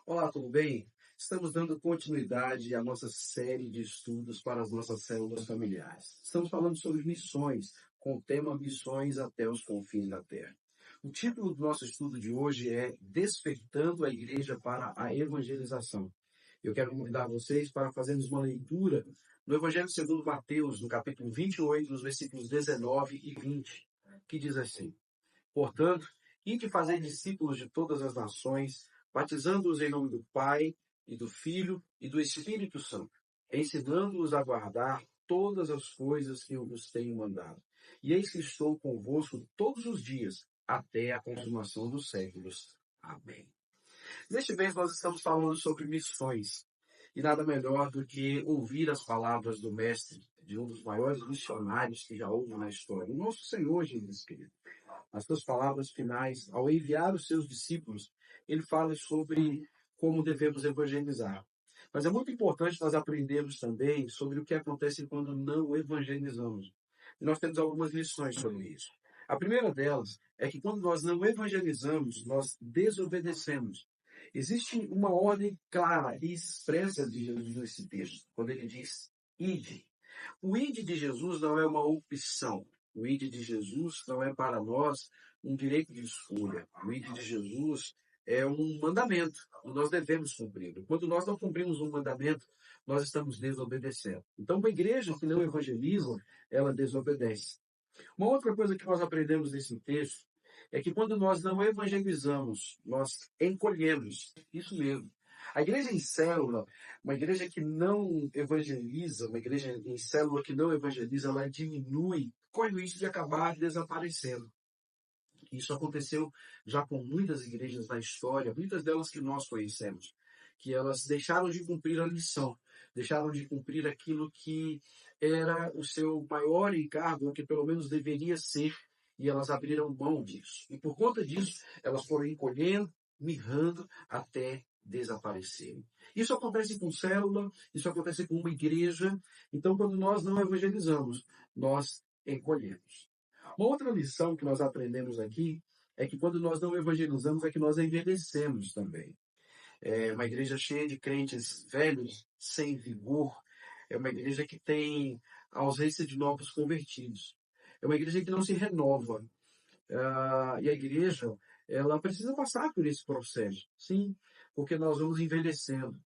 Olá, tudo bem? Estamos dando continuidade à nossa série de estudos para as nossas células familiares. Estamos falando sobre missões, com o tema Missões até os confins da Terra. O título do nosso estudo de hoje é Despertando a Igreja para a Evangelização. Eu quero convidar vocês para fazermos uma leitura no Evangelho segundo Mateus, no capítulo 28, nos versículos 19 e 20, que diz assim: Portanto, ide fazer discípulos de todas as nações, batizando-os em nome do Pai, e do Filho, e do Espírito Santo, ensinando-os a guardar todas as coisas que eu vos tenho mandado. E eis que estou convosco todos os dias, até a consumação dos séculos. Amém. Neste mês nós estamos falando sobre missões. E nada melhor do que ouvir as palavras do Mestre, de um dos maiores missionários que já houve na história, o nosso Senhor Jesus Cristo. As suas palavras finais, ao enviar os seus discípulos, ele fala sobre como devemos evangelizar. Mas é muito importante nós aprendermos também sobre o que acontece quando não evangelizamos. E nós temos algumas lições sobre isso. A primeira delas é que quando nós não evangelizamos, nós desobedecemos. Existe uma ordem clara e expressa de Jesus nesse texto, quando ele diz ide. O ide de Jesus não é uma opção. O ide de Jesus não é para nós um direito de escolha. O ide de Jesus é um mandamento e nós devemos cumpri-lo. Quando nós não cumprimos um mandamento, nós estamos desobedecendo. Então, uma igreja que não evangeliza, ela desobedece. Uma outra coisa que nós aprendemos nesse texto é que quando nós não evangelizamos, nós encolhemos. Isso mesmo. A igreja em célula, uma igreja que não evangeliza, uma igreja em célula que não evangeliza, ela diminui, corre o risco de acabar desaparecendo. Isso aconteceu já com muitas igrejas da história, muitas delas que nós conhecemos, que elas deixaram de cumprir a lição, deixaram de cumprir aquilo que era o seu maior encargo, ou que pelo menos deveria ser, e elas abriram mão disso. E por conta disso, elas foram encolhendo, mirrando, até desaparecerem. Isso acontece com célula, isso acontece com uma igreja. Então, quando nós não evangelizamos, nós encolhemos. Uma outra lição que nós aprendemos aqui é que quando nós não evangelizamos é que nós envelhecemos também. É uma igreja cheia de crentes velhos, sem vigor. É uma igreja que tem ausência de novos convertidos. É uma igreja que não se renova. E a igreja, ela precisa passar por esse processo, sim, porque nós vamos envelhecendo.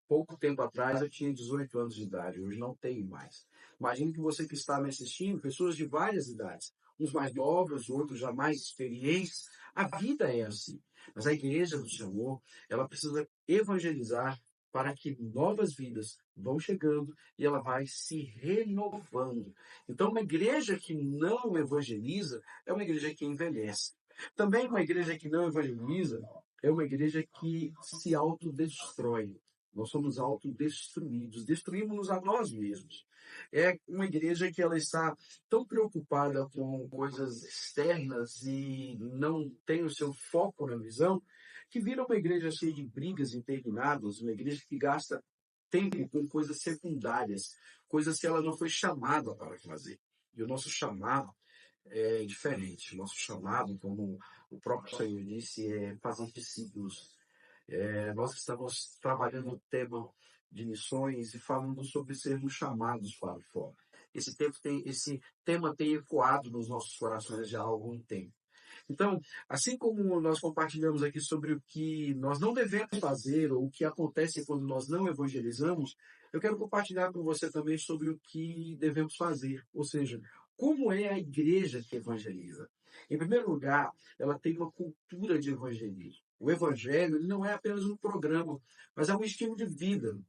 Pouco tempo atrás eu tinha 18 anos de idade, hoje não tenho mais. Imagine que você que está me assistindo, pessoas de várias idades, uns mais novos, outros já mais experientes. A vida é assim. Mas a igreja do Senhor, ela precisa evangelizar para que novas vidas vão chegando e ela vai se renovando. Então, uma igreja que não evangeliza é uma igreja que envelhece. Também uma igreja que não evangeliza é uma igreja que se autodestrói. Nós somos autodestruídos, destruímos-nos a nós mesmos. É uma igreja que ela está tão preocupada com coisas externas e não tem o seu foco na visão, que vira uma igreja cheia de brigas intermináveis, uma igreja que gasta tempo com coisas secundárias, coisas que ela não foi chamada para fazer. E o nosso chamado é diferente. O nosso chamado, como o próprio Senhor disse, é fazer discípulos. Nós estamos trabalhando o tema de missões e falando sobre sermos chamados para fora. Esse tema tem ecoado nos nossos corações já há algum tempo. Então, assim como nós compartilhamos aqui sobre o que nós não devemos fazer ou o que acontece quando nós não evangelizamos, eu quero compartilhar com você também sobre o que devemos fazer, ou seja, como é a igreja que evangeliza. Em primeiro lugar, ela tem uma cultura de evangelismo. O evangelho ele não é apenas um programa, mas é um estilo de vida.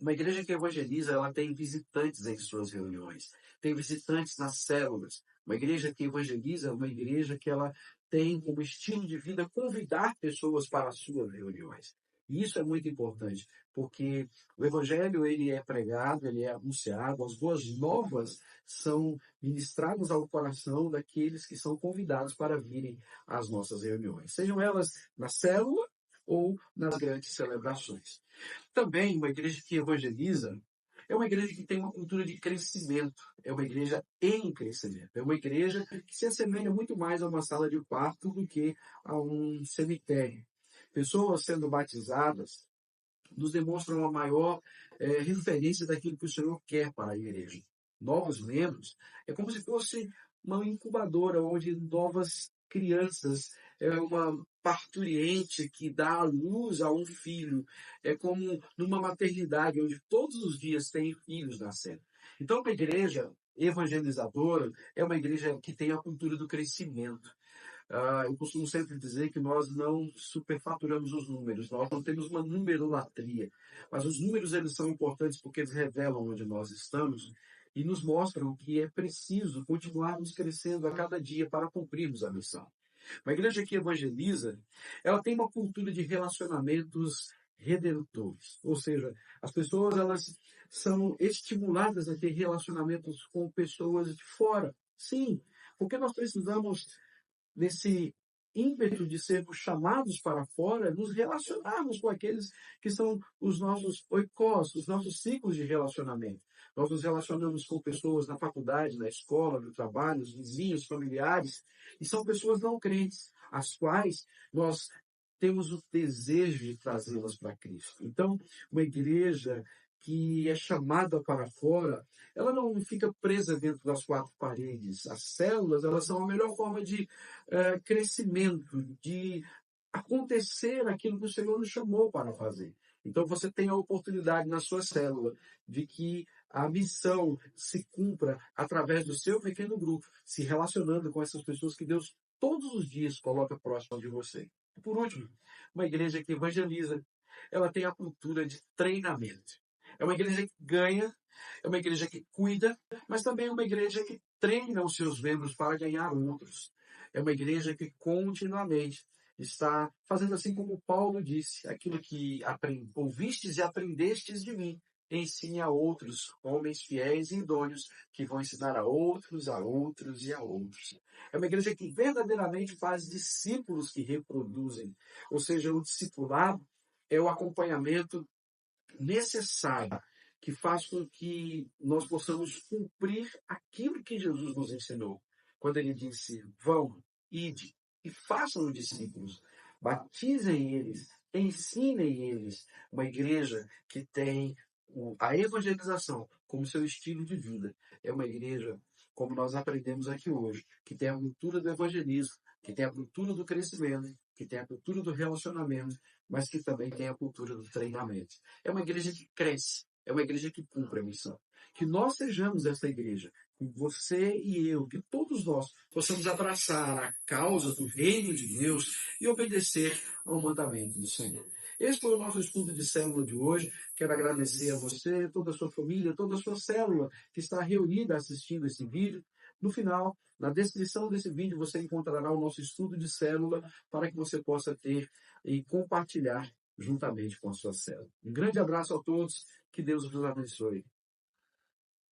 Uma igreja que evangeliza, ela tem visitantes em suas reuniões, tem visitantes nas células. Uma igreja que evangeliza é uma igreja que ela tem como estilo de vida convidar pessoas para as suas reuniões. E isso é muito importante, porque o evangelho ele é pregado, ele é anunciado, as boas novas são ministradas ao coração daqueles que são convidados para virem às nossas reuniões, sejam elas na célula ou nas grandes celebrações. Também, uma igreja que evangeliza é uma igreja que tem uma cultura de crescimento, é uma igreja em crescimento, é uma igreja que se assemelha muito mais a uma sala de parto do que a um cemitério. Pessoas sendo batizadas nos demonstram a maior referência daquilo que o Senhor quer para a igreja. Novos membros é como se fosse uma incubadora onde novas crianças, uma parturiente que dá à luz a um filho, é como numa maternidade onde todos os dias tem filhos nascendo. Então, uma igreja evangelizadora é uma igreja que tem a cultura do crescimento. Eu costumo sempre dizer que nós não superfaturamos os números, nós não temos uma numerolatria, mas os números eles são importantes porque eles revelam onde nós estamos e nos mostram que é preciso continuarmos crescendo a cada dia para cumprirmos a missão. Uma igreja que evangeliza, ela tem uma cultura de relacionamentos redentores, ou seja, as pessoas elas são estimuladas a ter relacionamentos com pessoas de fora. Sim, porque nós precisamos nesse ímpeto de sermos chamados para fora, nos relacionarmos com aqueles que são os nossos oikos, os nossos ciclos de relacionamento. Nós nos relacionamos com pessoas na faculdade, na escola, no trabalho, os vizinhos, familiares, e são pessoas não crentes, as quais nós temos o desejo de trazê-las para Cristo. Então, uma igreja que é chamada para fora, ela não fica presa dentro das quatro paredes. As células, elas são a melhor forma de crescimento, de acontecer aquilo que o Senhor nos chamou para fazer. Então você tem a oportunidade na sua célula de que a missão se cumpra através do seu pequeno grupo, se relacionando com essas pessoas que Deus todos os dias coloca próximo de você. E por último, uma igreja que evangeliza, ela tem a cultura de treinamento. É uma igreja que ganha, é uma igreja que cuida, mas também é uma igreja que treina os seus membros para ganhar outros. É uma igreja que continuamente está fazendo assim como Paulo disse, aquilo que ouvistes e aprendestes de mim, ensine a outros, homens fiéis e idôneos, que vão ensinar a outros, a outros e a outros. É uma igreja que verdadeiramente faz discípulos que reproduzem, ou seja, o discipulado é o acompanhamento necessário que faz com que nós possamos cumprir aquilo que Jesus nos ensinou. Quando ele disse, vão, ide e façam discípulos, batizem eles, ensinem eles. Uma igreja que tem a evangelização como seu estilo de vida. É uma igreja, como nós aprendemos aqui hoje, que tem a cultura do evangelismo, que tem a cultura do crescimento, que tem a cultura do relacionamento, mas que também tem a cultura do treinamento. É uma igreja que cresce, é uma igreja que cumpre a missão. Que nós sejamos essa igreja, que você e eu, que todos nós possamos abraçar a causa do reino de Deus e obedecer ao mandamento do Senhor. Esse foi o nosso estudo de célula de hoje. Quero agradecer a você, toda a sua família, toda a sua célula que está reunida assistindo esse vídeo. No final, na descrição desse vídeo, você encontrará o nosso estudo de célula para que você possa ter e compartilhar juntamente com a sua célula. Um grande abraço a todos, que Deus vos abençoe.